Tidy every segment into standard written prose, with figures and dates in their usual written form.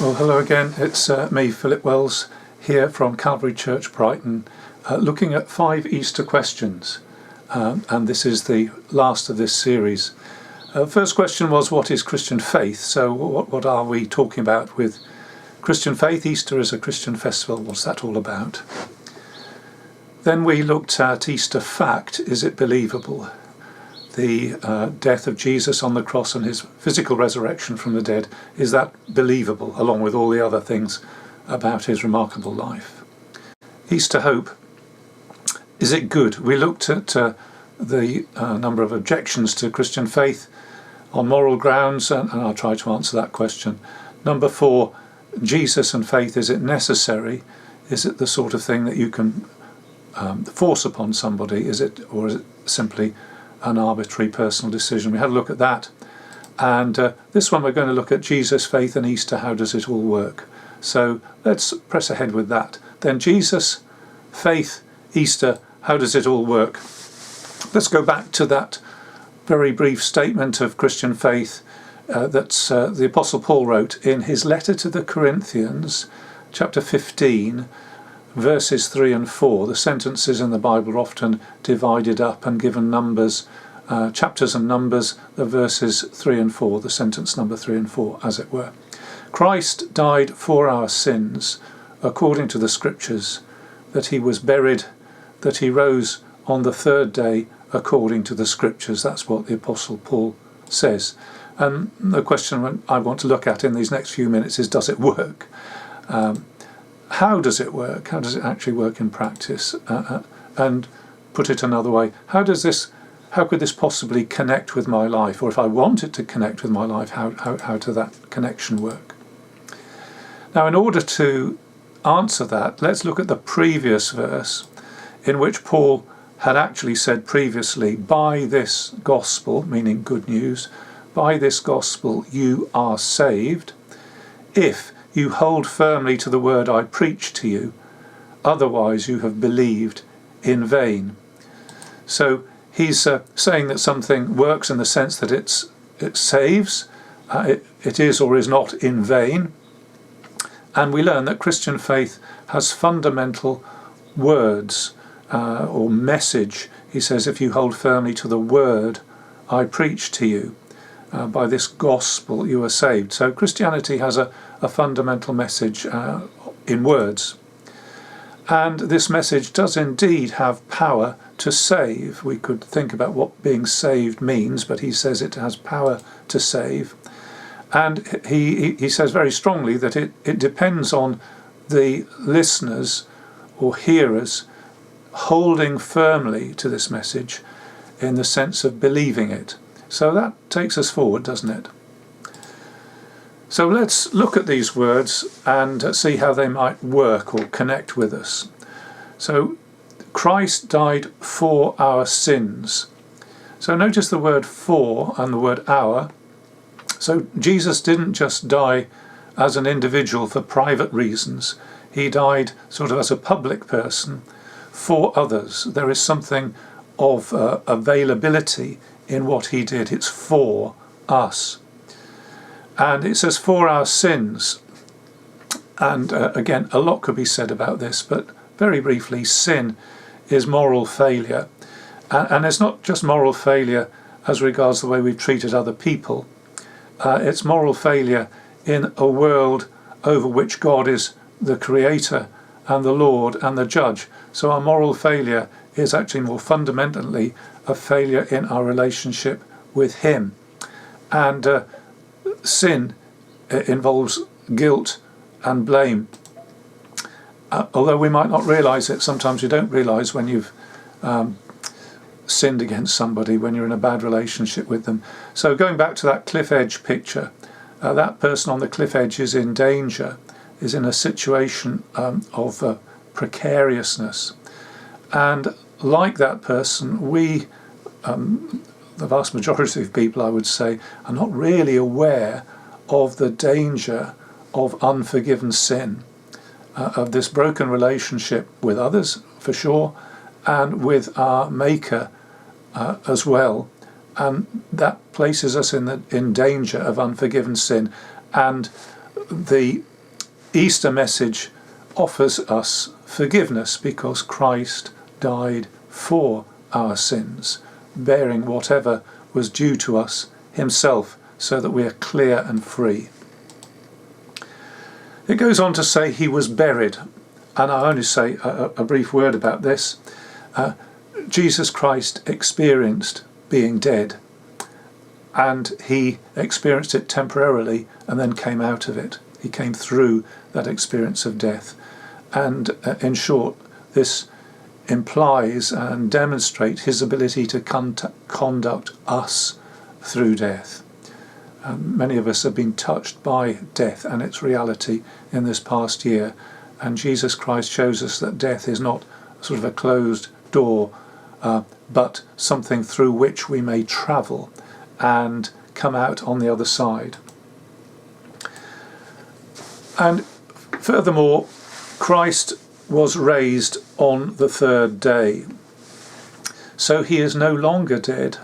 Well, hello again. It's me, Philip Wells, here from Calvary Church Brighton, looking at 5 Easter questions. And this is the last of this series. First question was, what is Christian faith? So what are we talking about with Christian faith? Easter is a Christian festival. What's that all about? Then we looked at Easter fact. Is it believable? The death of Jesus on the cross and his physical resurrection from the dead, is that believable, along with all the other things about his remarkable life? Easter hope. Is it good? We looked at the number of objections to Christian faith on moral grounds, and I'll try to answer that question. Number 4, Jesus and faith, is it necessary? Is it the sort of thing that you can force upon somebody? Or is it simply an arbitrary personal decision? We had a look at that. And this one we're going to look at Jesus, faith and Easter. How does it all work? So let's press ahead with that. Then Jesus, faith, Easter, how does it all work? Let's go back to that very brief statement of Christian faith that the Apostle Paul wrote in his letter to the Corinthians, chapter 15, verses 3 and 4. The sentences in the Bible are often divided up and given numbers, chapters and numbers, the verses 3 and 4, the sentence number 3 and 4, as it were. Christ died for our sins, according to the Scriptures, that he was buried, that he rose on the 3rd day, according to the Scriptures. That's what the Apostle Paul says. And the question I want to look at in these next few minutes is, does it work? How does it work? How does it actually work in practice? And put it another way, how could this possibly connect with my life? Or if I want it to connect with my life, how does that connection work? Now, in order to answer that, let's look at the previous verse in which Paul had actually said previously, by this gospel, meaning good news, by this gospel you are saved, if you hold firmly to the word I preach to you, otherwise you have believed in vain. So he's saying that something works in the sense that it saves, it is or is not in vain. And we learn that Christian faith has fundamental words or message. He says, if you hold firmly to the word I preach to you, by this gospel you are saved. So Christianity has a fundamental message in words. And this message does indeed have power to save. We could think about what being saved means, but he says it has power to save. And he says very strongly that it depends on the listeners or hearers holding firmly to this message in the sense of believing it. So that takes us forward, doesn't it? So let's look at these words and see how they might work or connect with us. So Christ died for our sins. So notice the word for and the word our. So Jesus didn't just die as an individual for private reasons. He died sort of as a public person for others. There is something of availability in what he did. It's for us. And it says for our sins. And again, a lot could be said about this, but very briefly, sin is moral failure. And it's not just moral failure as regards the way we've treated other people. It's moral failure in a world over which God is the creator and the Lord and the judge. So our moral failure is actually more fundamentally a failure in our relationship with him. And sin involves guilt and blame. Although we might not realise it, sometimes you don't realise when you've sinned against somebody, when you're in a bad relationship with them. So going back to that cliff edge picture, that person on the cliff edge is in danger, is in a situation of precariousness. And like that person, we, the vast majority of people, I would say, are not really aware of the danger of unforgiven sin, of this broken relationship with others, for sure, and with our Maker as well. And that places us in danger of unforgiven sin. And the Easter message offers us forgiveness because Christ died for our sins, bearing whatever was due to us himself, so that we are clear and free. It goes on to say he was buried, and I only say a brief word about this. Jesus Christ experienced being dead, and he experienced it temporarily and then came out of it. He came through that experience of death. And in short, this implies and demonstrates his ability to conduct us through death. Many of us have been touched by death and its reality in this past year, and Jesus Christ shows us that death is not sort of a closed door, but something through which we may travel and come out on the other side. And furthermore, Christ was raised on the third day. So he is no longer dead.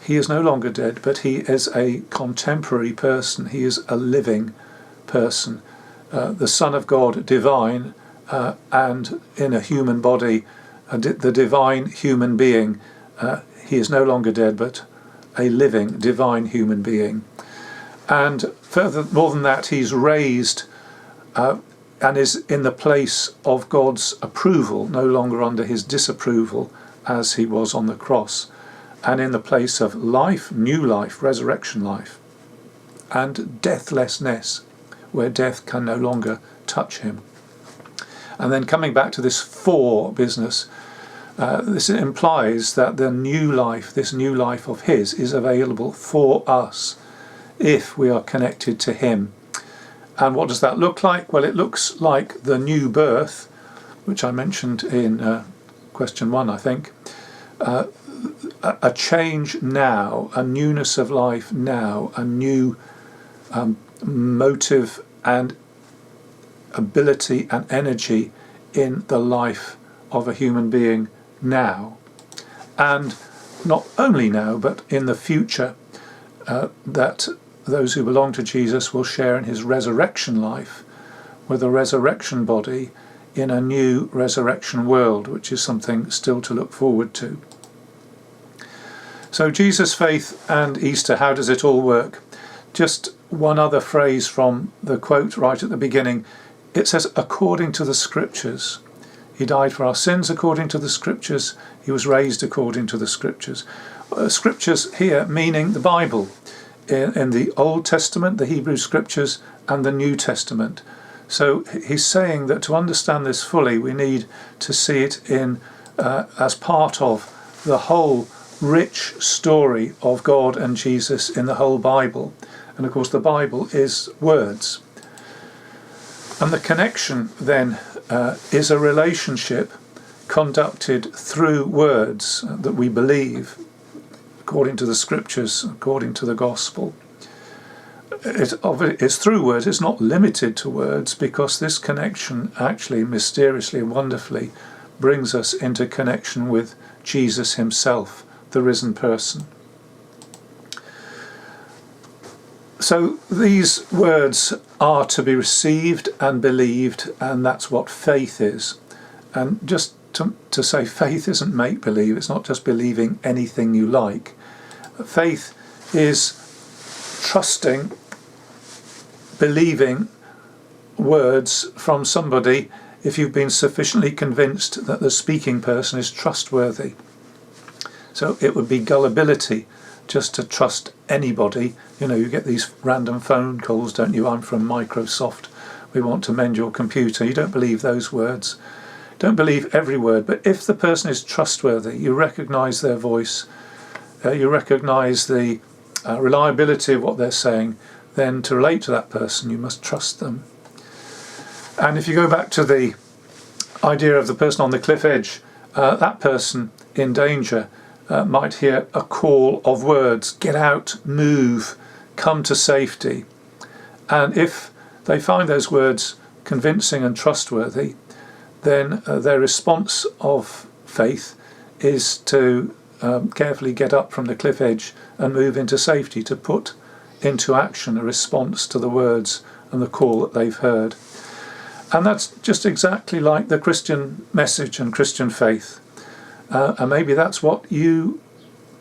He is no longer dead, but he is a contemporary person. He is a living person. The Son of God, divine, and in a human body, the divine human being. He is no longer dead, but a living, divine human being. And further, more than that, he's raised and is in the place of God's approval, no longer under his disapproval as he was on the cross, and in the place of life, new life, resurrection life, and deathlessness, where death can no longer touch him. And then coming back to this for business, this implies that the new life, this new life of his, is available for us if we are connected to him. And what does that look like? Well, it looks like the new birth, which I mentioned in question 1, I think. A change now, a newness of life now, a new motive and ability and energy in the life of a human being now. And not only now, but in the future, that those who belong to Jesus will share in his resurrection life with a resurrection body in a new resurrection world, which is something still to look forward to. So Jesus, faith and Easter, how does it all work? Just one other phrase from the quote right at the beginning. It says, according to the Scriptures. He died for our sins according to the Scriptures. He was raised according to the Scriptures. Scriptures here meaning the Bible. In the Old Testament, the Hebrew Scriptures, and the New Testament. So he's saying that to understand this fully, we need to see it in as part of the whole rich story of God and Jesus in the whole Bible. And of course the Bible is words. And the connection then is a relationship conducted through words that we believe, according to the Scriptures, according to the Gospel. It's through words, it's not limited to words, because this connection actually mysteriously and wonderfully brings us into connection with Jesus himself, the risen person. So these words are to be received and believed, and that's what faith is. And just to say faith isn't make-believe, it's not just believing anything you like. Faith is trusting, believing words from somebody if you've been sufficiently convinced that the speaking person is trustworthy. So it would be gullibility just to trust anybody. You know, you get these random phone calls, don't you? I'm from Microsoft. We want to mend your computer. You don't believe those words. Don't believe every word. But if the person is trustworthy, you recognise their voice, you recognise the reliability of what they're saying, then to relate to that person, you must trust them. And if you go back to the idea of the person on the cliff edge, that person in danger might hear a call of words, get out, move, come to safety. And if they find those words convincing and trustworthy, then their response of faith is to carefully get up from the cliff edge and move into safety, to put into action a response to the words and the call that they've heard. And that's just exactly like the Christian message and Christian faith. And maybe that's what you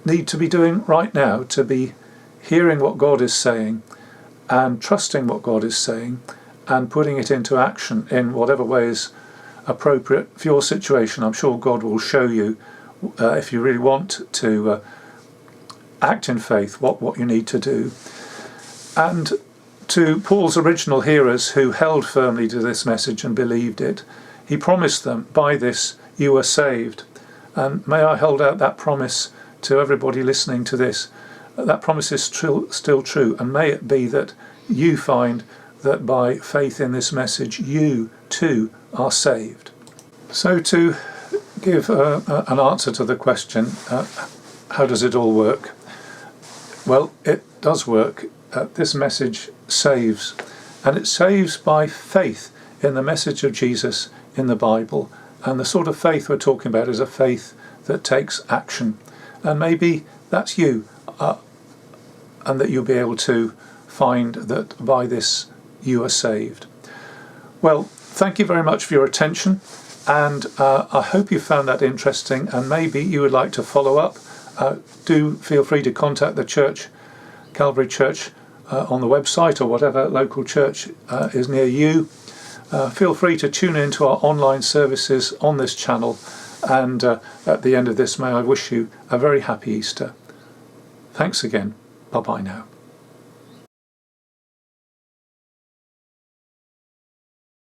need to be doing right now, to be hearing what God is saying and trusting what God is saying and putting it into action in whatever way is appropriate for your situation. I'm sure God will show you, if you really want to act in faith, what you need to do. And to Paul's original hearers who held firmly to this message and believed it, he promised them, by this you are saved. And may I hold out that promise to everybody listening to this. That promise is still true, and may it be that you find that by faith in this message you too are saved. So to give an answer to the question, how does it all work? Well, it does work. This message saves, and it saves by faith in the message of Jesus in the Bible. And the sort of faith we're talking about is a faith that takes action. And maybe that's you, and that you'll be able to find that by this you are saved. Well, thank you very much for your attention, and I hope you found that interesting, and maybe you would like to follow up. Do feel free to contact the church, Calvary Church, on the website or whatever local church is near you. Feel free to tune in to our online services on this channel, and at the end of this, may I wish you a very happy Easter. Thanks again. Bye-bye now.